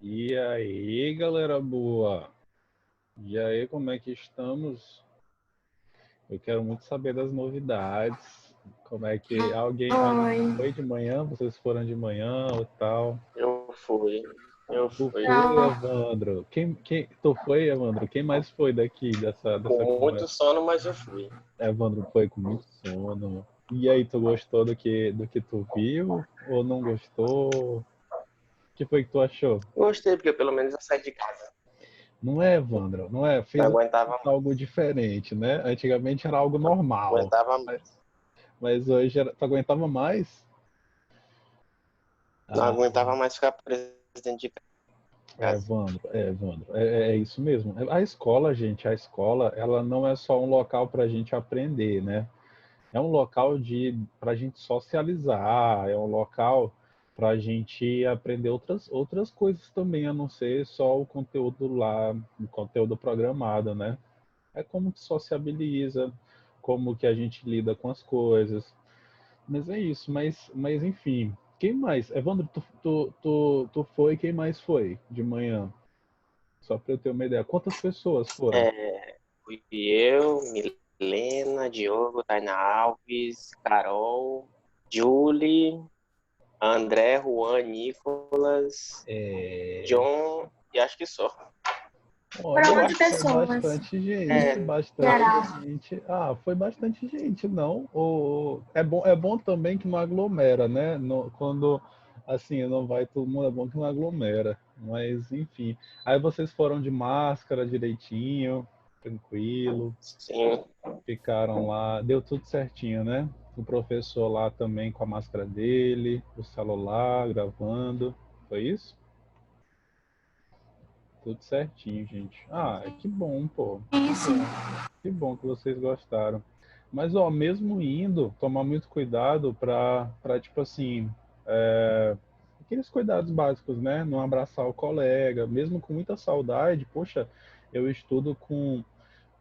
E aí, galera boa? E aí, como é que estamos? Eu quero muito saber das novidades. Como é que alguém Oi. foi de manhã? Vocês foram de manhã ou tal? Eu fui. Tu fui. foi, Evandro? Tu foi, Evandro? Quem mais foi daqui dessa Com muito conversa? sono, mas eu fui. Evandro foi com muito sono. E aí, tu gostou do que tu viu ou não gostou? O que foi que tu achou? Gostei, porque pelo menos eu saí de casa. Não é, Evandro? Não é? Não Fez aguentava, algo diferente, né? Antigamente era algo normal. aguentava, Mas hoje tu aguentava mais? não Ah, aguentava mais ficar preso dentro de casa. Evandro, é isso mesmo. A escola, gente, a escola, ela não é só um local para a gente aprender, né? É um local para a gente socializar, é um local para a gente aprender outras coisas também, a não ser só o conteúdo lá, o conteúdo programado, né? É como que sociabiliza, como que a gente lida com as coisas. Mas é isso, mas enfim. Quem mais? Evandro, tu foi, quem mais foi de manhã? Só para eu ter uma ideia. Quantas pessoas foram? Fui eu, Milena, Diogo, Tainá Alves, Carol, Julie, André, Juan, Nicolas, John e acho que só. Olha, Foram 11 foi pessoas. bastante gente, É, bastante Geral. gente. Ah, foi bastante gente, não. É bom também que não aglomera, né? Quando assim não vai todo mundo, é bom que não aglomera. Mas enfim. Aí vocês foram de máscara direitinho, tranquilo, sim, ficaram lá, deu tudo certinho, né? O professor lá também com a máscara dele, o celular gravando. Foi isso? Tudo certinho, gente. Ah, que bom, pô. Que Isso. bom. Que bom que vocês gostaram. Mas, ó, mesmo indo, tomar muito cuidado para tipo assim, aqueles cuidados básicos, né? Não abraçar o colega, mesmo com muita saudade. Poxa, eu estudo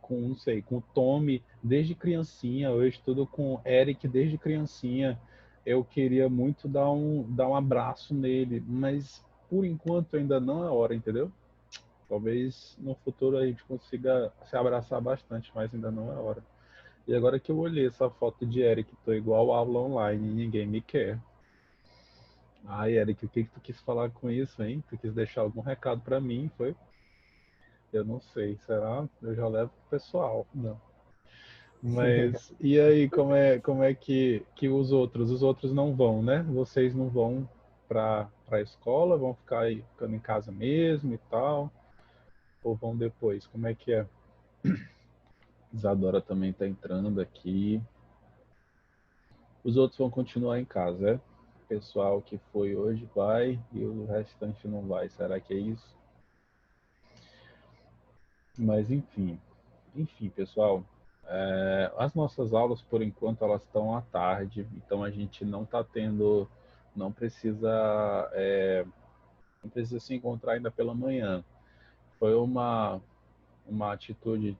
não sei, com o Tommy desde criancinha, eu estudo com o Eric desde criancinha. Eu queria muito dar um abraço nele, mas por enquanto ainda não é hora, entendeu? Talvez no futuro a gente consiga se abraçar bastante, mas ainda não é hora. E agora que eu olhei essa foto de Eric, tô igual aula online e ninguém me quer. Ai, Eric, o que que tu quis falar com isso, hein? Tu quis deixar algum recado pra mim, foi? Eu não sei, será? Eu já levo pro pessoal. Não. Mas e aí, como é que os outros não vão, né? Vocês não vão pra escola, vão ficar aí, ficando em casa mesmo e tal, ou vão depois? Como é que é? Isadora também está entrando aqui. Os outros vão continuar em casa, é? O pessoal que foi hoje vai e o restante não vai. Será que é isso? Mas enfim, pessoal. As nossas aulas, por enquanto, elas estão à tarde, então a gente não está tendo, não precisa, não precisa se encontrar ainda pela manhã. Foi uma atitude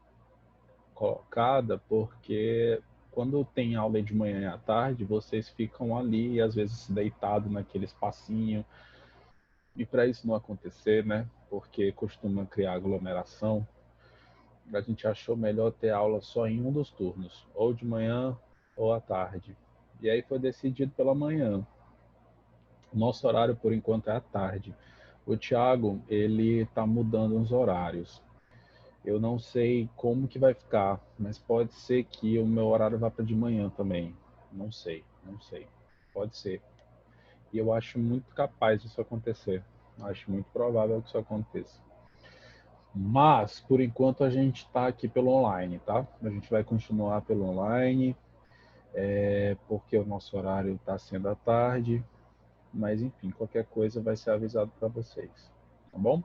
colocada porque quando tem aula de manhã e à tarde, vocês ficam ali, às vezes deitados naquele espacinho, e para isso não acontecer, né, porque costuma criar aglomeração, a gente achou melhor ter aula só em um dos turnos, ou de manhã ou à tarde. E aí foi decidido pela manhã. O nosso horário, por enquanto, é à tarde. O Thiago, ele está mudando os horários. Eu não sei como que vai ficar, mas pode ser que o meu horário vá para de manhã também. Não sei, não sei. Pode ser. E eu acho muito capaz disso acontecer. Acho muito provável que isso aconteça. Mas, por enquanto, a gente está aqui pelo online, tá? A gente vai continuar pelo online, porque o nosso horário está sendo à tarde. Mas, enfim, qualquer coisa vai ser avisado para vocês. Tá bom?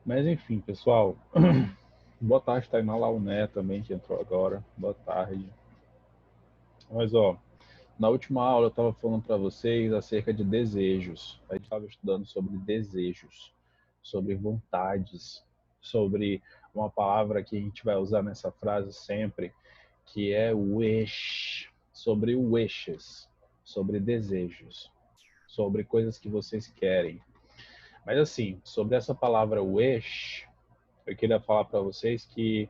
Mas, enfim, pessoal. Boa tarde, Tainá Launé também, que entrou agora. Boa tarde. Mas, ó, na última aula eu estava falando para vocês acerca de desejos. A gente estava estudando sobre desejos, sobre vontades, sobre uma palavra que a gente vai usar nessa frase sempre, que é wish. sobre wishes, sobre desejos, sobre coisas que vocês querem. Mas assim, sobre essa palavra wish, eu queria falar para vocês que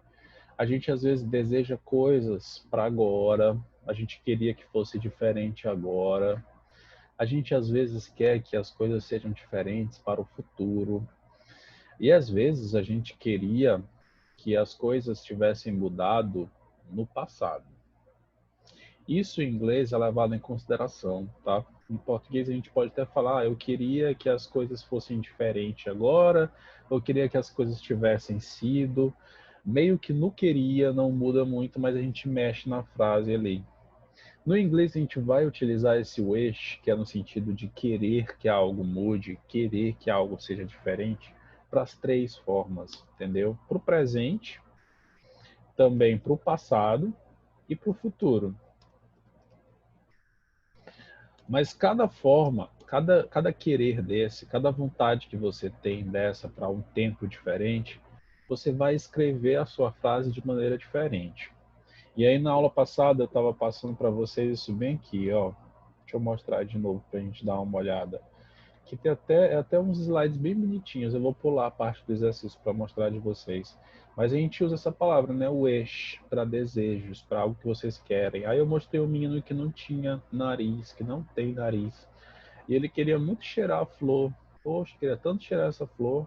a gente às vezes deseja coisas para agora, a gente queria que fosse diferente agora. A gente às vezes quer que as coisas sejam diferentes para o futuro. E às vezes a gente queria que as coisas tivessem mudado no passado. Isso em inglês é levado em consideração, tá? Em português a gente pode até falar, eu queria que as coisas fossem diferentes agora, eu queria que as coisas tivessem sido. Meio que no queria não muda muito, mas a gente mexe na frase ali. No inglês a gente vai utilizar esse wish, que é no sentido de querer que algo mude, querer que algo seja diferente, para as três formas, entendeu? Para o presente, também para o passado e para o futuro. Mas cada forma, cada querer desse, cada vontade que você tem dessa para um tempo diferente, você vai escrever a sua frase de maneira diferente. E aí na aula passada eu estava passando para vocês isso bem aqui, ó. Deixa eu mostrar de novo para a gente dar uma olhada. Que tem até uns slides bem bonitinhos. Eu vou pular a parte do exercício para mostrar de vocês. Mas a gente usa essa palavra, né? Wish, para desejos, para algo que vocês querem. Aí eu mostrei um menino que não tinha nariz, que não tem nariz. E ele queria muito cheirar a flor. Poxa, queria tanto cheirar essa flor.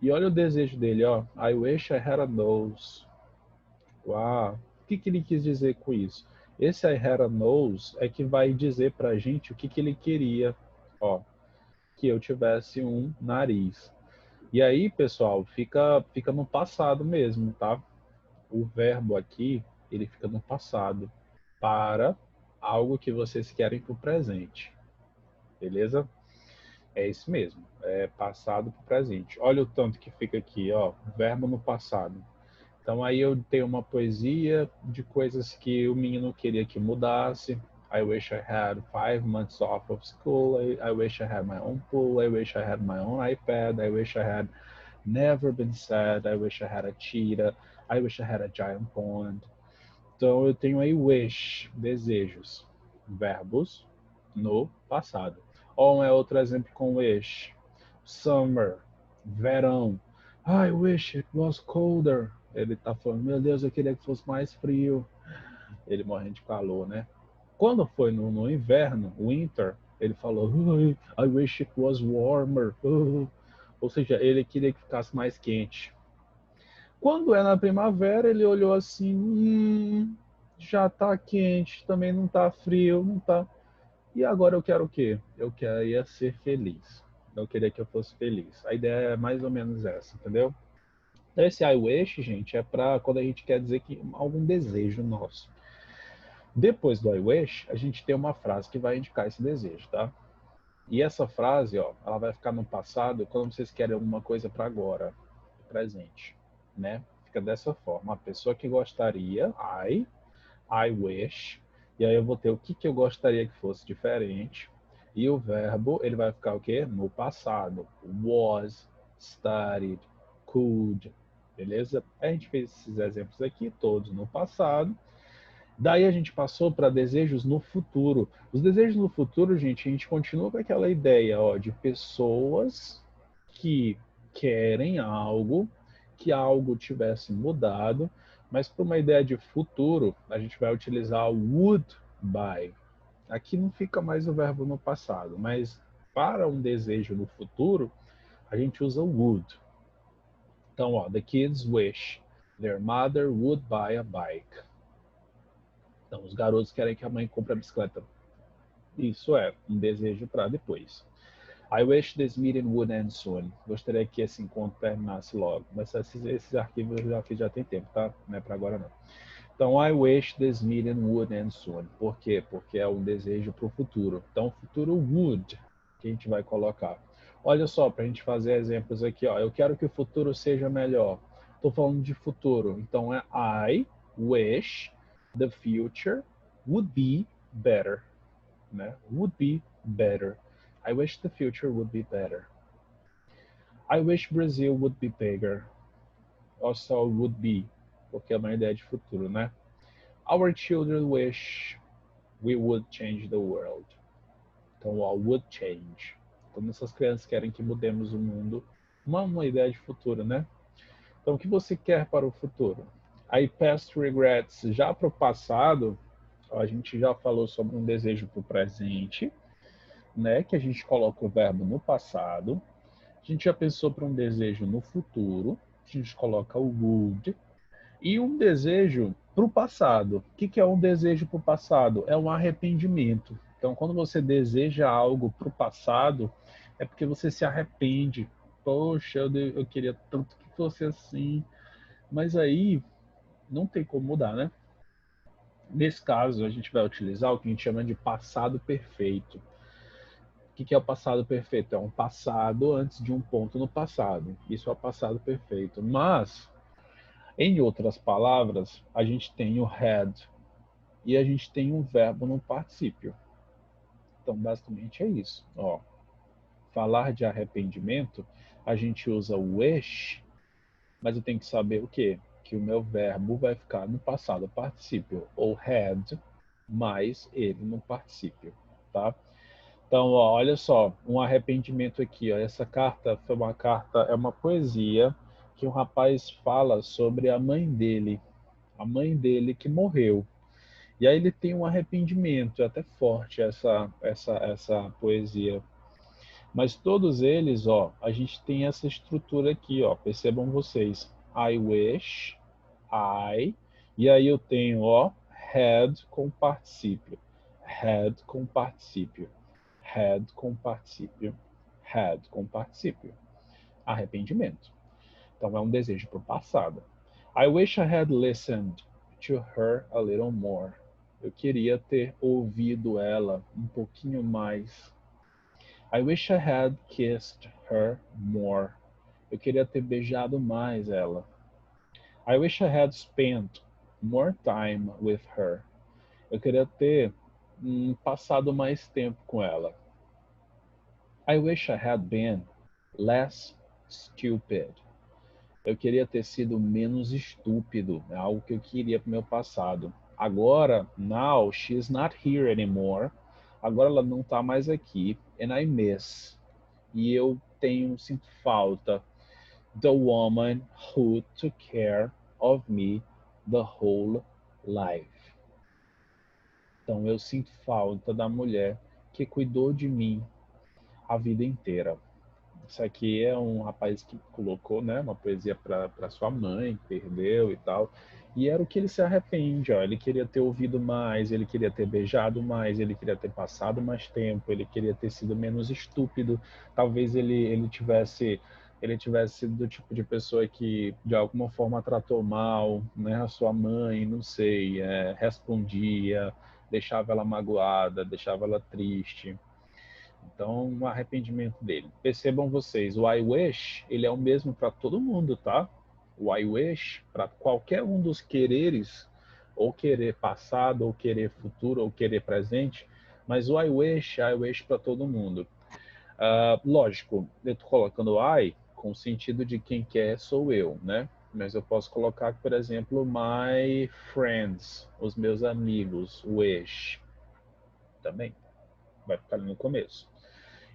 E olha o desejo dele, ó. I wish I had a nose. Uau! O que ele quis dizer com isso? Esse I had a nose é que vai dizer para a gente o que ele queria. Ó, que eu tivesse um nariz. E aí, pessoal, fica no passado mesmo, tá? O verbo aqui, ele fica no passado para algo que vocês querem para o presente. Beleza? É isso mesmo. É passado para o presente. Olha o tanto que fica aqui, ó. Verbo no passado. Então aí eu tenho uma poesia de coisas que o menino queria que mudasse. I wish I had 5 months off of school. I wish I had my own pool. I wish I had my own iPad. I wish I had never been sad. I wish I had a cheetah. I wish I had a giant pond. Então eu tenho aí wish, desejos, verbos no passado. Ou é outro exemplo com wish. Summer, verão. I wish it was colder. Ele tá falando, meu Deus, eu queria que fosse mais frio. Ele morrendo de calor, né? Quando foi no inverno, winter, ele falou, I wish it was warmer. Ou seja, ele queria que ficasse mais quente. Quando é na primavera, ele olhou assim, já tá quente, também não tá frio, não tá. E agora eu quero o quê? Eu queria ser feliz. Eu queria que eu fosse feliz. A ideia é mais ou menos essa, entendeu? Então, esse I wish, gente, é para quando a gente quer dizer que algum desejo nosso. Depois do I wish, a gente tem uma frase que vai indicar esse desejo, tá? E essa frase, ó, ela vai ficar no passado quando vocês querem alguma coisa para agora, presente, né? Fica dessa forma. A pessoa que gostaria, I wish, e aí eu vou ter o que eu gostaria que fosse diferente. E o verbo, ele vai ficar o quê? No passado. Was, studied, could, beleza? A gente fez esses exemplos aqui, todos no passado. Daí a gente passou para desejos no futuro. Os desejos no futuro, gente, a gente continua com aquela ideia, ó, de pessoas que querem algo, que algo tivesse mudado, mas para uma ideia de futuro, a gente vai utilizar o would buy. Aqui não fica mais o verbo no passado, mas para um desejo no futuro, a gente usa o would. Então, ó, the kids wish their mother would buy a bike. Então, os garotos querem que a mãe compre a bicicleta. Isso é um desejo para depois. I wish this meeting would end soon. Gostaria que esse encontro terminasse logo. Mas esses arquivos eu já fiz já tem tempo, tá? Não é para agora não. Então, I wish this meeting would end soon. Por quê? Porque é um desejo para o futuro. Então, futuro would, que a gente vai colocar. Olha só, para a gente fazer exemplos aqui. Ó. Eu quero que o futuro seja melhor. Estou falando de futuro. Então, é I wish the future would be better. Né? Would be better. I wish the future would be better. I wish Brazil would be bigger. Also would be, porque é uma ideia de futuro, né? Our children wish We would change the world. Então, ó, would change. Então, essas crianças querem que mudemos o mundo. Uma ideia de futuro, né? Então, o que você quer para o futuro? Aí, past regrets, já para o passado, a gente já falou sobre um desejo para o presente, né? Que a gente coloca o verbo no passado. A gente já pensou para um desejo no futuro, a gente coloca o would. E um desejo para o passado. O que é um desejo para o passado? É um arrependimento. Então, quando você deseja algo para o passado, é porque você se arrepende. Poxa, eu queria tanto que fosse assim. Mas aí não tem como mudar, né? Nesse caso, a gente vai utilizar o que a gente chama de passado perfeito. O que é o passado perfeito? É um passado antes de um ponto no passado. Isso é o passado perfeito. Mas, em outras palavras, a gente tem o had e a gente tem um verbo no particípio. Então, basicamente é isso. Ó, falar de arrependimento, a gente usa o wish, mas eu tenho que saber o quê? Que o meu verbo vai ficar no passado particípio, ou had, mais ele no particípio, tá? Então, ó, olha só, um arrependimento aqui, ó. Essa carta foi uma carta, é uma poesia que um rapaz fala sobre a mãe dele que morreu. E aí ele tem um arrependimento, é até forte essa poesia. Mas todos eles, ó, a gente tem essa estrutura aqui, ó, percebam vocês. I wish, I, e aí eu tenho, ó, had com particípio. Had com particípio. Had com particípio. Had com particípio. Arrependimento. Então é um desejo para o passado. I wish I had listened to her a little more. Eu queria ter ouvido ela um pouquinho mais. I wish I had kissed her more. Eu queria ter beijado mais ela. I wish I had spent more time with her. Eu queria ter passado mais tempo com ela. I wish I had been less stupid. Eu queria ter sido menos estúpido, é algo que eu queria para o meu passado. Agora, now she's not here anymore. Agora ela não está mais aqui. And I miss. E eu sinto falta. The woman who took care of me the whole life. Então eu sinto falta da mulher que cuidou de mim a vida inteira. Isso aqui é um rapaz que colocou, né, uma poesia para sua mãe, que perdeu e tal. E era o que ele se arrepende, ó. Ele queria ter ouvido mais, ele queria ter beijado mais, ele queria ter passado mais tempo, ele queria ter sido menos estúpido. Talvez ele tivesse sido do tipo de pessoa que de alguma forma tratou mal, né, a sua mãe, não sei, respondia, deixava ela magoada, deixava ela triste. Então, um arrependimento dele. Percebam vocês, o I wish, ele é o mesmo para todo mundo, tá? O I wish, para qualquer um dos quereres, ou querer passado, ou querer futuro, ou querer presente, mas o I wish para todo mundo. Lógico, eu estou colocando I com o sentido de quem quer sou eu, né? Mas eu posso colocar, por exemplo, my friends, os meus amigos, wish, também. Vai ficar ali no começo.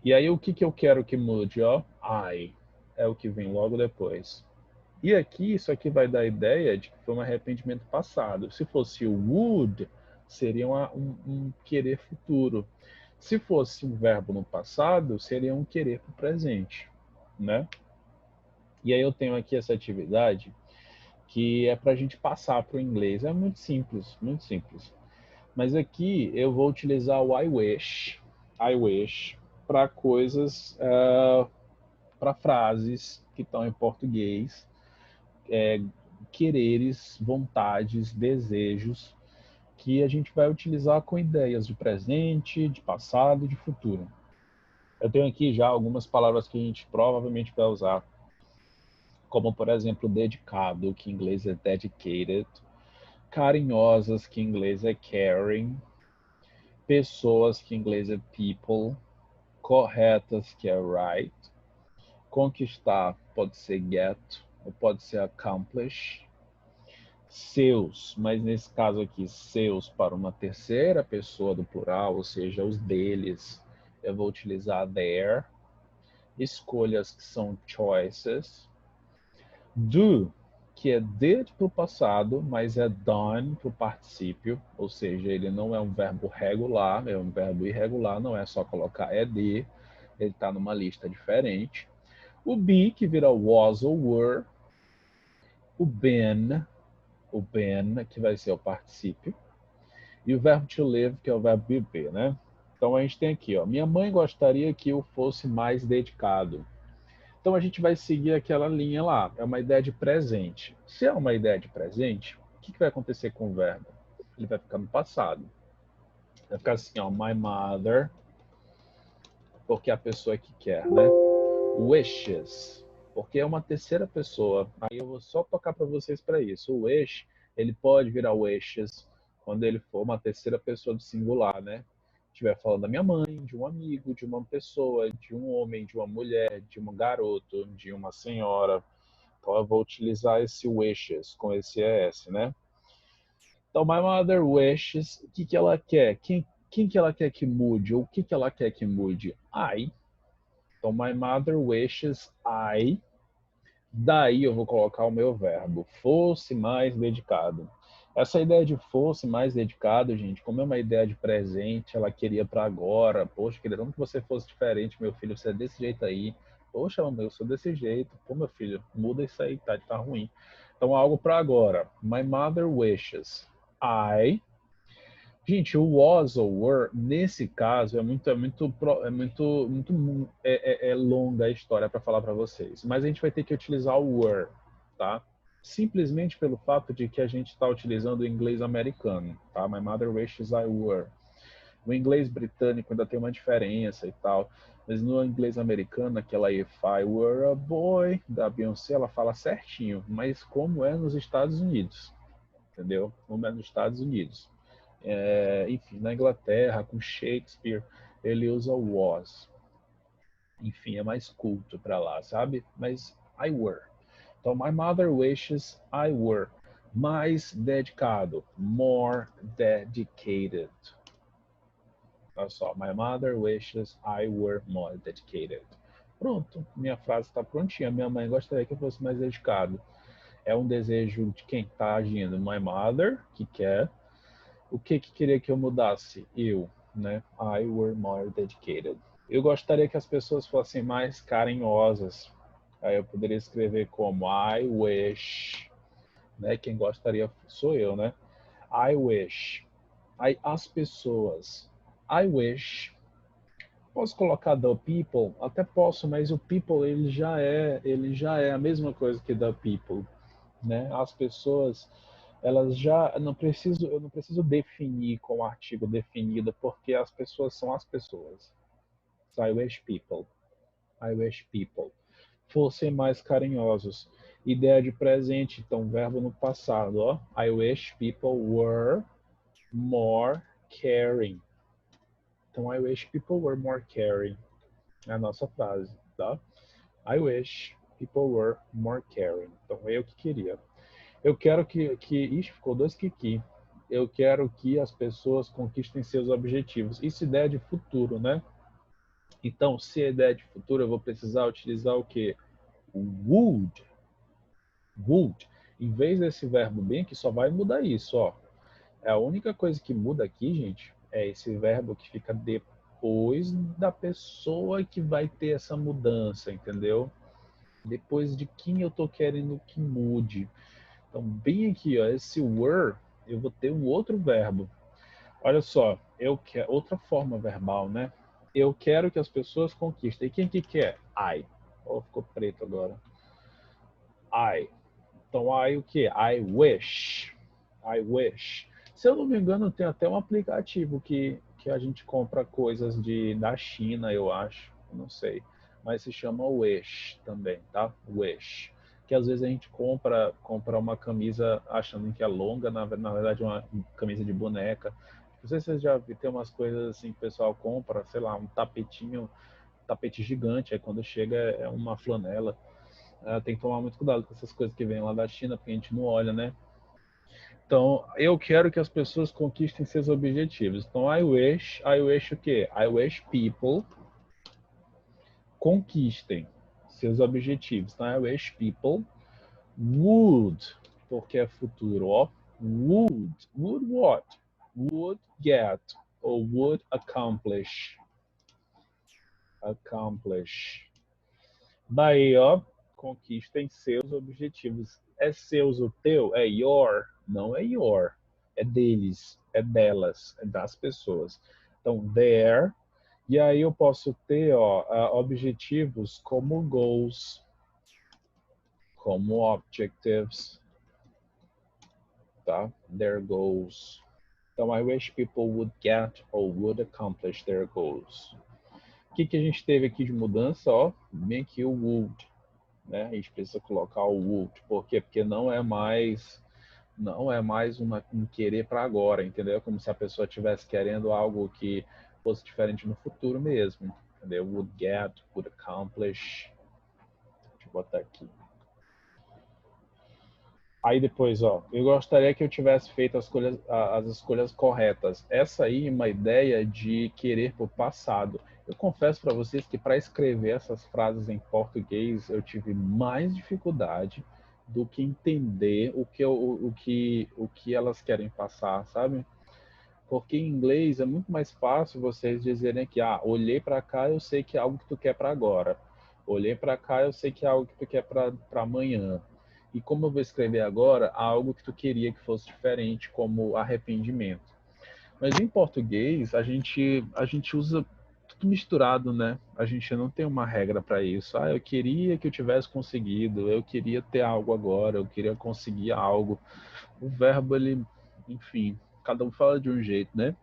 E aí o que eu quero que mude, ó? I. É o que vem logo depois. E aqui, isso aqui vai dar a ideia de que foi um arrependimento passado. Se fosse o would, seria um querer futuro. Se fosse um verbo no passado, seria um querer para o presente, né? E aí eu tenho aqui essa atividade que é para a gente passar para o inglês. É muito simples, muito simples. Mas aqui eu vou utilizar o I wish, para coisas, para frases que estão em português, quereres, vontades, desejos, que a gente vai utilizar com ideias de presente, de passado, de futuro. Eu tenho aqui já algumas palavras que a gente provavelmente vai usar, como por exemplo dedicado, que em inglês é dedicated, carinhosas, que em inglês é caring, pessoas, que em inglês é people, corretas, que é right, conquistar pode ser get, ou pode ser accomplish, seus, mas nesse caso aqui, seus para uma terceira pessoa do plural, ou seja, os deles, eu vou utilizar their. Escolhas, que são choices. Do, que é did para o passado, mas é done para o particípio, ou seja, ele não é um verbo regular, é um verbo irregular, não é só colocar ed, ele está numa lista diferente. O be, que vira was ou were. O been, que vai ser o particípio. E o verbo to live, que é o verbo viver, né? Então a gente tem aqui, ó, minha mãe gostaria que eu fosse mais dedicado. Então a gente vai seguir aquela linha lá, é uma ideia de presente. Se é uma ideia de presente, o que vai acontecer com o verbo? Ele vai ficar no passado. Vai ficar assim, ó, my mother, porque é a pessoa que quer, né? Wishes, porque é uma terceira pessoa. Aí eu vou só tocar para vocês para isso. O wish, ele pode virar wishes quando ele for uma terceira pessoa do singular, né? Estiver falando da minha mãe, de um amigo, de uma pessoa, de um homem, de uma mulher, de um garoto, de uma senhora. Então eu vou utilizar esse wishes com esse es, né? Então, my mother wishes, o que ela quer? Quem que ela quer que mude? Ou o que ela quer que mude? I. Então, my mother wishes I. Daí eu vou colocar o meu verbo, fosse mais dedicado. Essa ideia de fosse mais dedicado, gente, como é uma ideia de presente, ela queria para agora. Poxa, queria que você fosse diferente, meu filho, você é desse jeito aí. Poxa, mamãe, eu sou desse jeito. Pô, meu filho, muda isso aí, tá ruim. Então, algo para agora. My mother wishes I. Gente, o was ou were, nesse caso, é longa a história para falar para vocês. Mas a gente vai ter que utilizar o were, tá? Simplesmente pelo fato de que a gente está utilizando o inglês americano, tá? My mother wishes I were. O inglês britânico ainda tem uma diferença e tal. Mas no inglês americano, aquela If I Were a Boy, da Beyoncé, ela fala certinho. Mas como é nos Estados Unidos, entendeu? Como é nos Estados Unidos. Enfim, na Inglaterra, com Shakespeare, ele usa o was. Enfim, é mais culto para lá, sabe? Mas I were. Então, my mother wishes I were mais dedicado, more dedicated. Olha só, my mother wishes I were more dedicated. Pronto, minha frase está prontinha. Minha mãe gostaria que eu fosse mais dedicado. É um desejo de quem está agindo. My mother, que quer. O que queria que eu mudasse? Eu, né? I were more dedicated. Eu gostaria que as pessoas fossem mais carinhosas. Aí eu poderia escrever como I wish, né? Quem gostaria sou eu, né? I wish. Aí as pessoas. I wish. Posso colocar the people? Até posso, mas o people ele já é a mesma coisa que the people, né? As pessoas elas já eu não preciso definir com o artigo definido porque as pessoas são as pessoas. So I wish people fossem mais carinhosos. Ideia de presente, então verbo no passado, ó. I wish people were more caring. Então I wish people were more caring. É a nossa frase, tá? I wish people were more caring. Então eu que queria. Eu quero Ixi, ficou dois kiki. Eu quero que as pessoas conquistem seus objetivos. Isso é ideia de futuro, né? Então, se é ideia de futuro, eu vou precisar utilizar o quê? O would. Would. Em vez desse verbo bem, que só vai mudar isso, ó. É a única coisa que muda aqui, gente, é esse verbo que fica depois da pessoa que vai ter essa mudança, entendeu? Depois de quem eu tô querendo que mude. Então, bem aqui, ó, esse were, eu vou ter um outro verbo. Olha só, eu quero outra forma verbal, né? Eu quero que as pessoas conquistem. E quem que quer? I. Oh, ficou preto agora. I. Então, I o quê? I wish. I wish. Se eu não me engano, tem até um aplicativo que a gente compra coisas da China, eu acho. Não sei. Mas se chama Wish também, tá? Wish. Que às vezes a gente compra uma camisa achando que é longa, na verdade é uma camisa de boneca. Não sei se vocês já viram, tem umas coisas assim que o pessoal compra, sei lá, um tapete gigante, aí quando chega é uma flanela. Tem que tomar muito cuidado com essas coisas que vêm lá da China, porque a gente não olha, né? Então, eu quero que as pessoas conquistem seus objetivos. Então, I wish o quê? I wish people conquistem seus objetivos. Então, I wish people would, porque é futuro, ó. Would what? Would get, ou would accomplish. Accomplish. Daí, ó, conquistem seus objetivos. É seus o teu? É your? Não é your. É deles, é delas, é das pessoas. Então, their. E aí eu posso ter, ó, objetivos como goals, como objectives, tá? Their goals. Então, I wish people would get or would accomplish their goals. O que a gente teve aqui de mudança? Ó, bem aqui o would. Né? A gente precisa colocar o would. Por quê? Porque não é mais um querer para agora, entendeu? Como se a pessoa estivesse querendo algo que fosse diferente no futuro mesmo. Entendeu? Would get, would accomplish. Deixa eu botar aqui. Aí depois, ó, eu gostaria que eu tivesse feito as escolhas corretas. Essa aí é uma ideia de querer para o passado. Eu confesso para vocês que para escrever essas frases em português eu tive mais dificuldade do que entender o que elas querem passar, sabe? Porque em inglês é muito mais fácil vocês dizerem que, olhei para cá, eu sei que é algo que tu quer para agora. Olhei para cá, eu sei que é algo que tu quer para amanhã. E como eu vou escrever agora, algo que tu queria que fosse diferente, como arrependimento. Mas em português, a gente usa tudo misturado, né? A gente não tem uma regra para isso. Eu queria que eu tivesse conseguido, eu queria ter algo agora, eu queria conseguir algo. O verbo, ele, enfim, cada um fala de um jeito, né?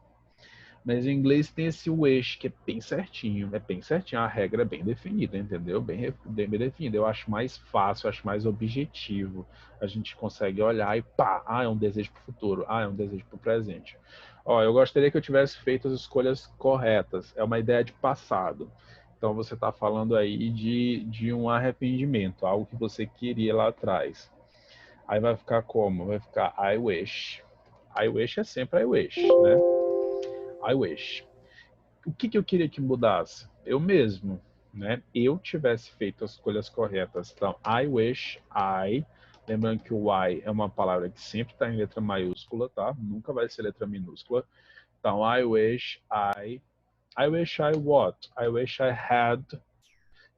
Mas em inglês tem esse wish, que é bem certinho. É bem certinho, a regra é bem definida, entendeu? Bem definida. Eu acho mais fácil, eu acho mais objetivo. A gente consegue olhar e pá, é um desejo para o futuro, é um desejo para o presente. Ó, eu gostaria que eu tivesse feito as escolhas corretas. É uma ideia de passado. Então você está falando aí de um arrependimento, algo que você queria lá atrás. Aí vai ficar como? Vai ficar I wish. I wish é sempre I wish, né? I wish. O que eu queria que mudasse? Eu mesmo, né? Eu tivesse feito as escolhas corretas. Então, I wish I. Lembrando que o I é uma palavra que sempre está em letra maiúscula, tá? Nunca vai ser letra minúscula. Então, I wish I. I wish I what? I wish I had.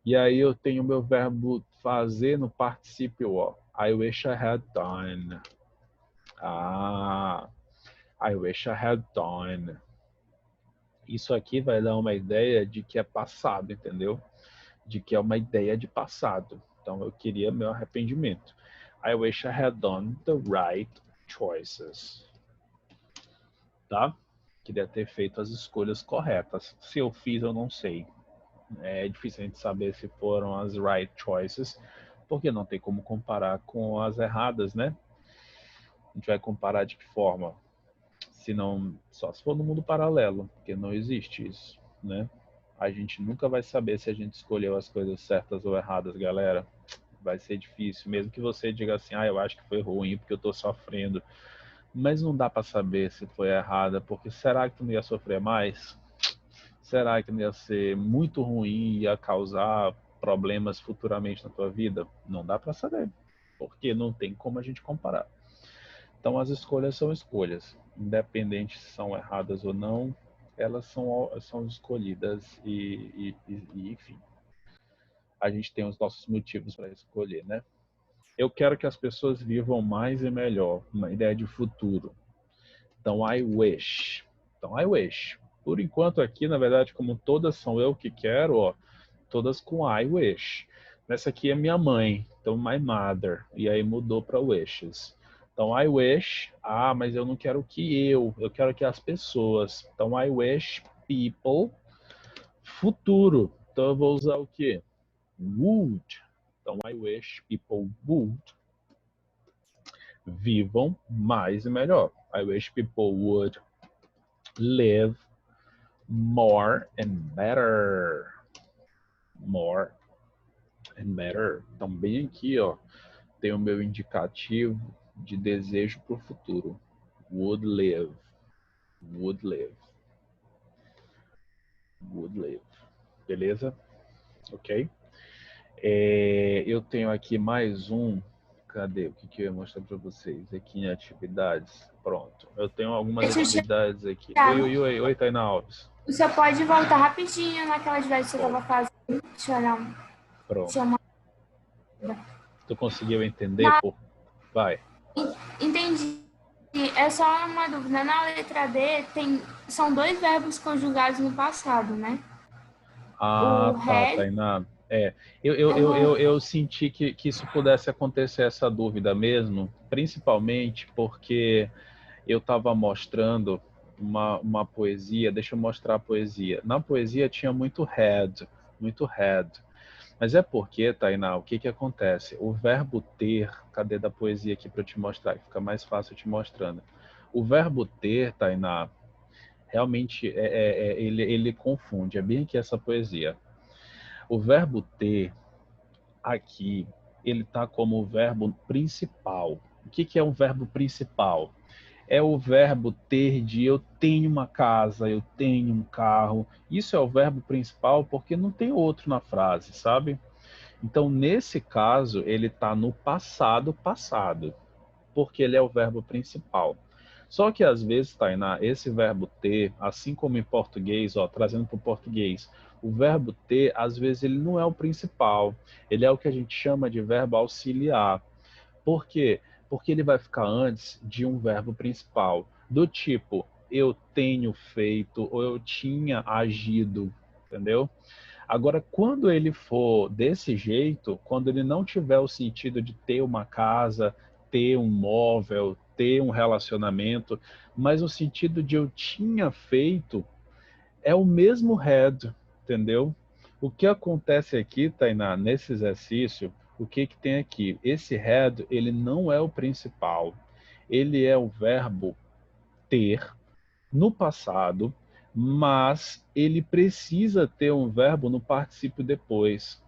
E aí eu tenho o meu verbo fazer no particípio, ó. I wish I had done. I wish I had done. Isso aqui vai dar uma ideia de que é passado, entendeu? De que é uma ideia de passado. Então eu queria meu arrependimento. I wish I had done the right choices. Tá? Queria ter feito as escolhas corretas. Se eu fiz, eu não sei. É difícil a gente saber se foram as right choices, porque não tem como comparar com as erradas, né? A gente vai comparar de que forma? Se não, só se for no mundo paralelo, porque não existe isso, né? A gente nunca vai saber se a gente escolheu as coisas certas ou erradas, galera. Vai ser difícil, mesmo que você diga assim, eu acho que foi ruim porque eu tô sofrendo. Mas não dá para saber se foi errada, porque será que tu não ia sofrer mais? Será que não ia ser muito ruim e ia causar problemas futuramente na tua vida? Não dá para saber, porque não tem como a gente comparar. Então as escolhas são escolhas, independente se são erradas ou não, elas são escolhidas e enfim, a gente tem os nossos motivos para escolher, né? Eu quero que as pessoas vivam mais e melhor, uma ideia de futuro. Então I wish. Então I wish. Por enquanto aqui, na verdade, como todas são eu que quero, ó, todas com I wish. Nessa aqui é minha mãe, então my mother, e aí mudou para wishes. Então, I wish, mas eu não quero que eu quero que as pessoas. Então, I wish people, futuro. Então, eu vou usar o quê? Would. Então, I wish people would. Vivam mais e melhor. I wish people would live more and better. More and better. Então, bem aqui, ó, tem o meu indicativo de desejo para o futuro. Would live. Would live. Would live. Beleza? Ok? Eu tenho aqui mais um. Cadê? O que eu ia mostrar para vocês? Aqui em atividades. Pronto. Eu tenho algumas atividades aqui. Oi, Tainá Alves. O senhor pode voltar rapidinho naquela atividade que você estava fazendo. Deixa eu olhar. Pronto. Tu conseguiu entender? Vai. Entendi. É só uma dúvida. Na letra D, são 2 verbos conjugados no passado, né? Ah, tá, Tainá. Eu senti que isso pudesse acontecer, essa dúvida mesmo, principalmente porque eu estava mostrando uma poesia. Deixa eu mostrar a poesia. Na poesia tinha muito had. Mas é porque, Tainá, o que acontece? O verbo ter, cadê da poesia aqui para eu te mostrar? Que fica mais fácil te mostrando. O verbo ter, Tainá, realmente ele confunde. É bem aqui essa poesia. O verbo ter, aqui, ele está como o verbo principal. O que é um verbo principal? É o verbo ter de eu tenho uma casa, eu tenho um carro. Isso é o verbo principal porque não tem outro na frase, sabe? Então, nesse caso, ele está no passado, porque ele é o verbo principal. Só que, às vezes, Tainá, esse verbo ter, assim como em português, trazendo para o português, o verbo ter, às vezes, ele não é o principal. Ele é o que a gente chama de verbo auxiliar. Por quê? Porque ele vai ficar antes de um verbo principal, do tipo, eu tenho feito, ou eu tinha agido, entendeu? Agora, quando ele for desse jeito, quando ele não tiver o sentido de ter uma casa, ter um móvel, ter um relacionamento, mas o sentido de eu tinha feito, é o mesmo had, entendeu? O que acontece aqui, Tainá, nesse exercício, o que tem aqui? Esse had, ele não é o principal. Ele é o verbo ter no passado, mas ele precisa ter um verbo no particípio depois.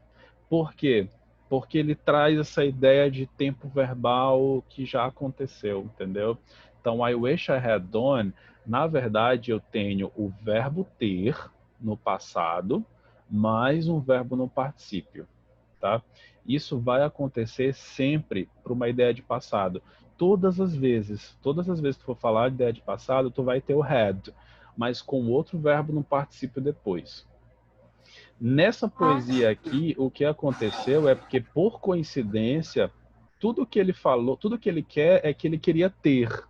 Por quê? Porque ele traz essa ideia de tempo verbal que já aconteceu, entendeu? Então, I wish I had done, na verdade, eu tenho o verbo ter no passado, mais um verbo no particípio, tá? Isso vai acontecer sempre para uma ideia de passado. Todas as vezes que tu for falar de ideia de passado, tu vai ter o had, mas com outro verbo no particípio depois. Nessa poesia aqui, o que aconteceu é porque, por coincidência, tudo que ele falou, tudo que ele quer é que ele queria ter,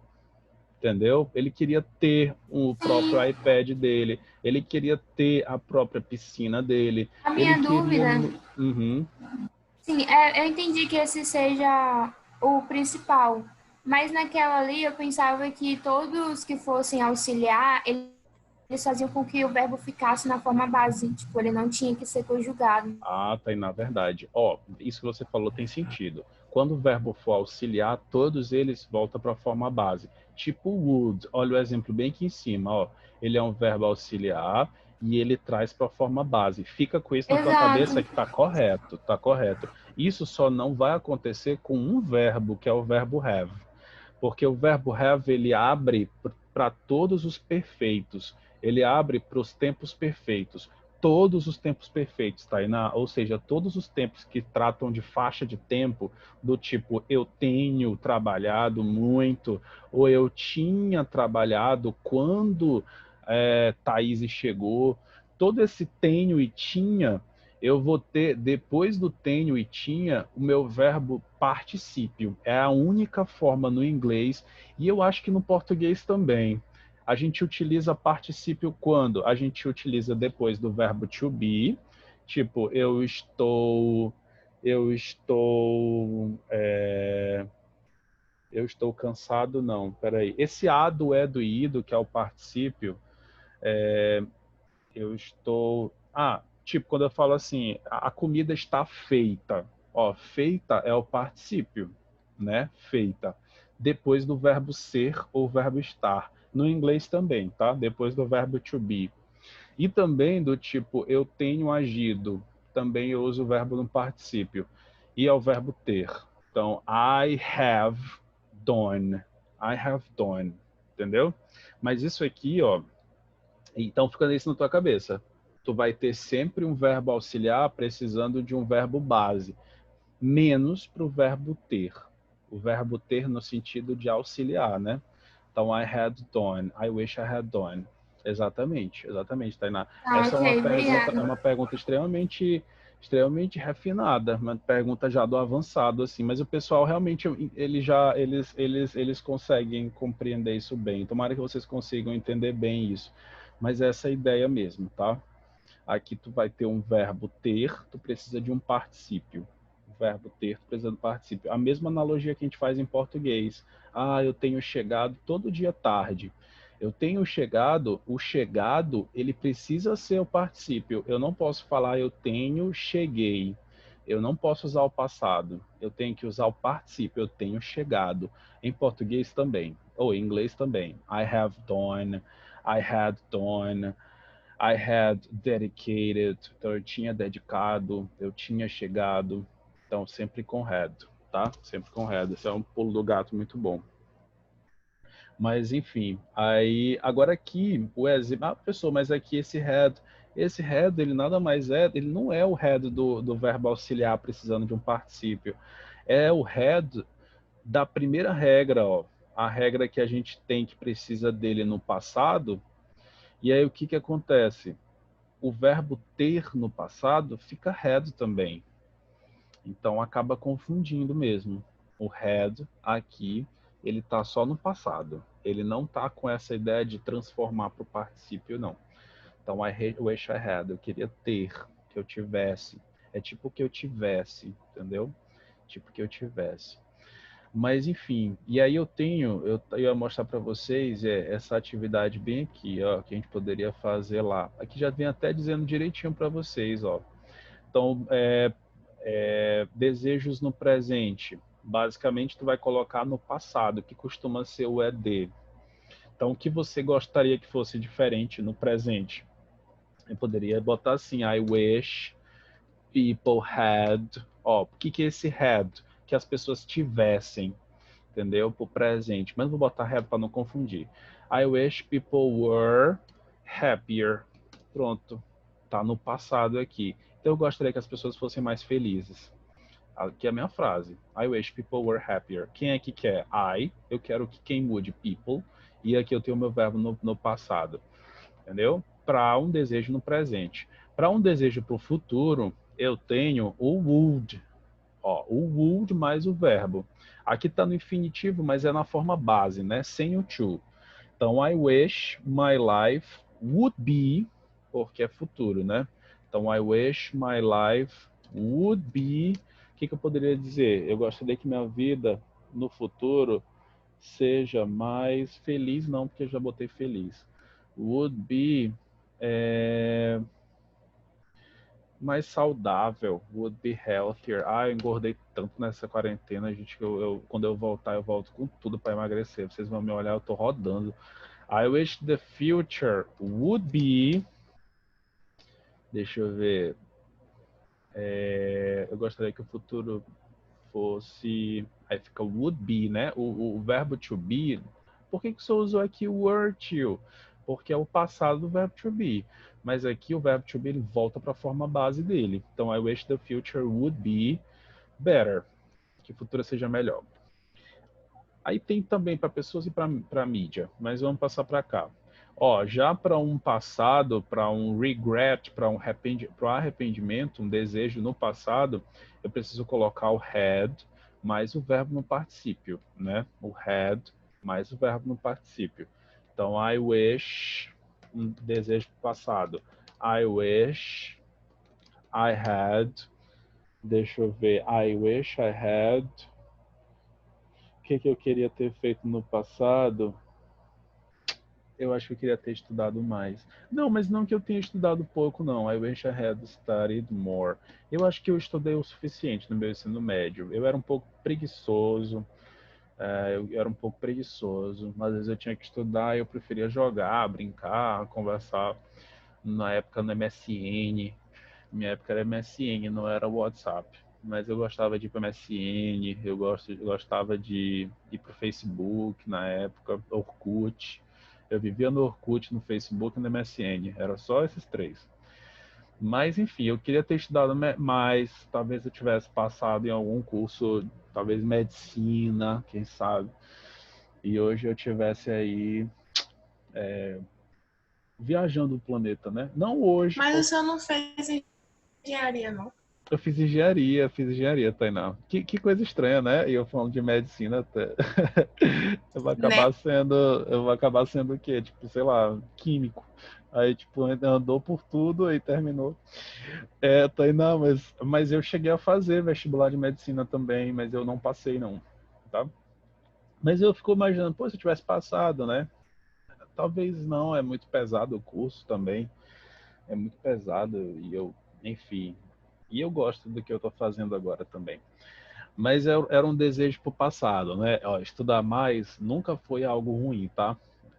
entendeu? Ele queria ter o próprio iPad dele, ele queria ter a própria piscina dele. A minha dúvida... Uhum. Sim, eu entendi que esse seja o principal, mas naquela ali eu pensava que todos que fossem auxiliar, eles faziam com que o verbo ficasse na forma base, tipo, ele não tinha que ser conjugado. Ah, tá aí, na verdade. Isso que você falou tem sentido. Quando o verbo for auxiliar, todos eles voltam para a forma base. Tipo would, olha o exemplo bem aqui em cima, ele é um verbo auxiliar e ele traz para a forma base. Fica com isso na tua cabeça que tá correto, tá correto. Isso só não vai acontecer com um verbo, que é o verbo have. Porque o verbo have, ele abre para todos os perfeitos. Ele abre para os tempos perfeitos. Todos os tempos perfeitos, Tainá, ou seja, todos os tempos que tratam de faixa de tempo, do tipo, eu tenho trabalhado muito, ou eu tinha trabalhado quando Thaís chegou. Todo esse tenho e tinha, eu vou ter, depois do tenho e tinha, o meu verbo particípio. É a única forma no inglês, e eu acho que no português também. A gente utiliza particípio quando? A gente utiliza depois do verbo to be, tipo, eu estou cansado, não, peraí. Esse a do é do ido, que é o particípio, eu estou... tipo, quando eu falo assim, a comida está feita. Feita é o particípio, né? Feita. Depois do verbo ser ou verbo estar. No inglês também, tá? Depois do verbo to be. E também do tipo, eu tenho agido. Também eu uso o verbo no particípio. E é o verbo ter. Então, I have done. I have done. Entendeu? Mas isso aqui, ó, então fica isso na tua cabeça. Tu vai ter sempre um verbo auxiliar precisando de um verbo base, menos para o verbo ter. O verbo ter no sentido de auxiliar, né? Então, I had done. I wish I had done. Exatamente, Tainá. Essa ok, é uma pergunta extremamente refinada, uma pergunta já do avançado, assim, mas o pessoal realmente, eles conseguem compreender isso bem. Tomara que vocês consigam entender bem isso. Mas essa é a ideia mesmo, tá? Aqui tu vai ter um verbo ter, tu precisa de um particípio. O verbo ter, tu precisa do particípio. A mesma analogia que a gente faz em português. Ah, eu tenho chegado todo dia tarde. Eu tenho chegado, o chegado, ele precisa ser o particípio. Eu não posso falar eu tenho cheguei. Eu não posso usar o passado. Eu tenho que usar o particípio. Eu tenho chegado. Em português também. Ou em inglês também. I have done. I had done. I had dedicated. Então eu tinha dedicado. Eu tinha chegado. Então sempre com had. Tá? Sempre com had. Esse é um pulo do gato muito bom. Mas, enfim, aí, agora aqui, o exemplo, pessoal, mas aqui esse had, ele nada mais é, ele não é o had do verbo auxiliar precisando de um particípio, é o had da primeira regra, ó, a regra que a gente tem que precisa dele no passado, e aí o que que acontece? O verbo ter no passado fica had também, então acaba confundindo mesmo. O had aqui, ele está só no passado. Ele não está com essa ideia de transformar para o particípio, não. Então, I wish I had. Eu queria ter, que eu tivesse. É tipo que eu tivesse, entendeu? Tipo que eu tivesse. Mas, enfim. E aí eu ia mostrar para vocês essa atividade bem aqui, ó, que a gente poderia fazer lá. Aqui já vem até dizendo direitinho para vocês, ó. Então, desejos no presente. Basicamente, tu vai colocar no passado, que costuma ser o ED. Então, o que você gostaria que fosse diferente no presente? Eu poderia botar assim, I wish people had. Ó, o que é esse had? Que as pessoas tivessem, entendeu? Para o presente. Mas vou botar had para não confundir. I wish people were happier. Pronto. Tá no passado aqui. Então, eu gostaria que as pessoas fossem mais felizes. Aqui é a minha frase. I wish people were happier. Quem é que quer? I. Eu quero que quem mude? People. E aqui eu tenho o meu verbo no passado. Entendeu? Para um desejo no presente. Para um desejo para o futuro, eu tenho o would. Ó, o would mais o verbo. Aqui está no infinitivo, mas é na forma base, né? Sem o to. Então, I wish my life would be, porque é futuro, né? Então, I wish my life would be. O que eu poderia dizer? Eu gostaria que minha vida no futuro seja mais feliz, não, porque eu já botei feliz. Would be mais saudável, would be healthier. Ah, eu engordei tanto nessa quarentena, gente, que quando eu voltar, eu volto com tudo para emagrecer. Vocês vão me olhar, eu tô rodando. I wish the future would be. Deixa eu ver. Eu gostaria que o futuro fosse. Aí fica would be, né? O verbo to be. Por que você usou aqui o were to? Porque é o passado do verbo to be. Mas aqui o verbo to be ele volta para a forma base dele. Então, I wish the future would be better. Que o futuro seja melhor. Aí tem também para pessoas e para mídia. Mas vamos passar para cá. Ó, já para um passado, para um regret, para um arrependimento, um desejo no passado, eu preciso colocar o had mais o verbo no particípio, né? O had mais o verbo no particípio. Então, I wish, um desejo passado. I wish I had, deixa eu ver, I wish I had. O que eu queria ter feito no passado? Eu acho que eu queria ter estudado mais. Não, mas não que eu tenha estudado pouco, não. I wish I had studied more. Eu acho que eu estudei o suficiente no meu ensino médio. Eu era um pouco preguiçoso. Mas às vezes eu tinha que estudar e eu preferia jogar, brincar, conversar. Na época no MSN. Minha época era MSN, não era WhatsApp. mas eu gostava de ir para MSN, eu gostava de ir para o Facebook na época, Orkut. Eu vivia no Orkut, no Facebook e no MSN. Era só esses três. Mas, enfim, eu queria ter estudado mais. Talvez eu tivesse passado em algum curso, talvez medicina, quem sabe. E hoje eu tivesse aí viajando o planeta, né? Não hoje. Mas o senhor não fez engenharia, não? Eu fiz engenharia, Tainá. Que coisa estranha, né? E eu falando de medicina até. Eu vou acabar sendo o quê? Tipo, sei lá, químico. Aí, tipo, andou por tudo e terminou. Tainá, mas eu cheguei a fazer vestibular de medicina também, mas eu não passei, não. Tá? Mas eu fico imaginando, pô, se eu tivesse passado, né? Talvez não, é muito pesado o curso também. É muito pesado e enfim. E eu gosto do que eu estou fazendo agora também. Mas era um desejo para o passado, né? Ó, estudar mais nunca foi algo ruim, tá?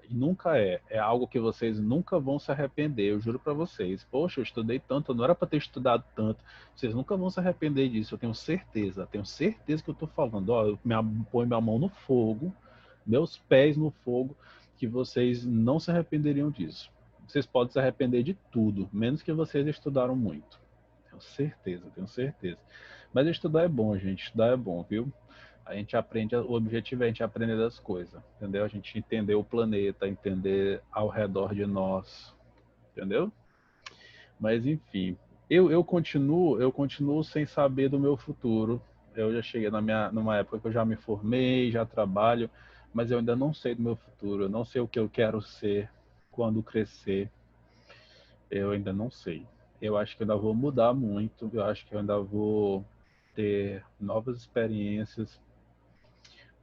E nunca é. É algo que vocês nunca vão se arrepender, eu juro para vocês. Poxa, eu estudei tanto, não era para ter estudado tanto. Vocês nunca vão se arrepender disso, eu tenho certeza. Tenho certeza que eu estou falando. Ó, eu ponho minha mão no fogo, meus pés no fogo, que vocês não se arrependeriam disso. Vocês podem se arrepender de tudo, menos que vocês estudaram muito. Tenho certeza, tenho certeza. Mas estudar é bom, gente. Estudar é bom, viu? A gente aprende, o objetivo é a gente aprender das coisas, entendeu? A gente entender o planeta, entender ao redor de nós, entendeu? Mas enfim, eu continuo sem saber do meu futuro. Eu já cheguei numa época que eu já me formei, já trabalho, mas eu ainda não sei do meu futuro. Eu não sei o que eu quero ser quando crescer. Eu ainda não sei. Eu acho que eu ainda vou mudar muito. Eu acho que eu ainda vou ter novas experiências,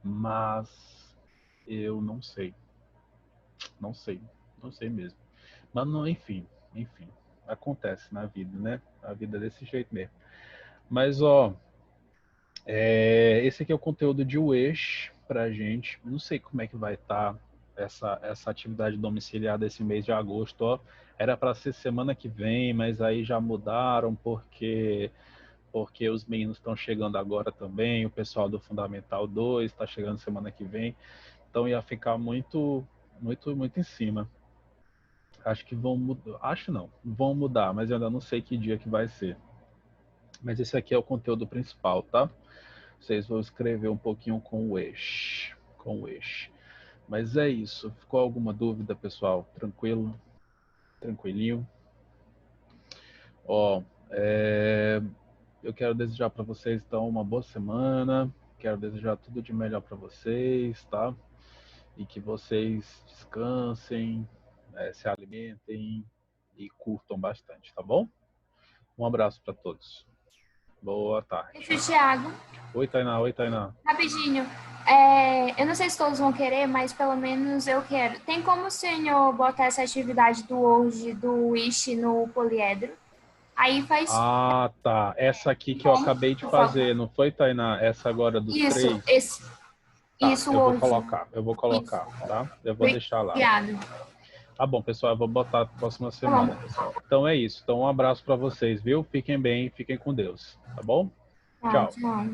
mas eu não sei. Não sei. Não sei mesmo. Mas, não, enfim. Acontece na vida, né? A vida é desse jeito mesmo. Mas, ó, esse aqui é o conteúdo de Wish pra gente. Não sei como é que vai estar essa atividade domiciliar desse mês de agosto, ó. Era para ser semana que vem, mas aí já mudaram porque os meninos estão chegando agora também, o pessoal do Fundamental 2 está chegando semana que vem, então ia ficar muito em cima. Acho que vão mudar, vão mudar, mas eu ainda não sei que dia que vai ser. Mas esse aqui é o conteúdo principal, tá? Vocês vão escrever um pouquinho com o eixo. Mas é isso. Ficou alguma dúvida, pessoal? Tranquilo? Tranquilinho? Ó, eu quero desejar para vocês, então, uma boa semana. Quero desejar tudo de melhor para vocês, tá? E que vocês descansem, se alimentem e curtam bastante, tá bom? Um abraço para todos. Boa tarde. Deixa o Thiago. Oi, Tainá. Rapidinho. Eu não sei se todos vão querer, mas pelo menos eu quero. Tem como o senhor botar essa atividade do hoje, do Wish, no poliedro? Aí faz... Ah, tá. Essa aqui que eu acabei de fazer, não foi, Tainá? Essa agora dos três? Isso, eu hoje. vou colocar, isso. Tá? Eu vou deixar lá. Obrigada. Tá bom, pessoal, eu vou botar na próxima semana. Então é isso. Então um abraço para vocês, viu? Fiquem bem, fiquem com Deus, tá bom? Tchau. Tchau.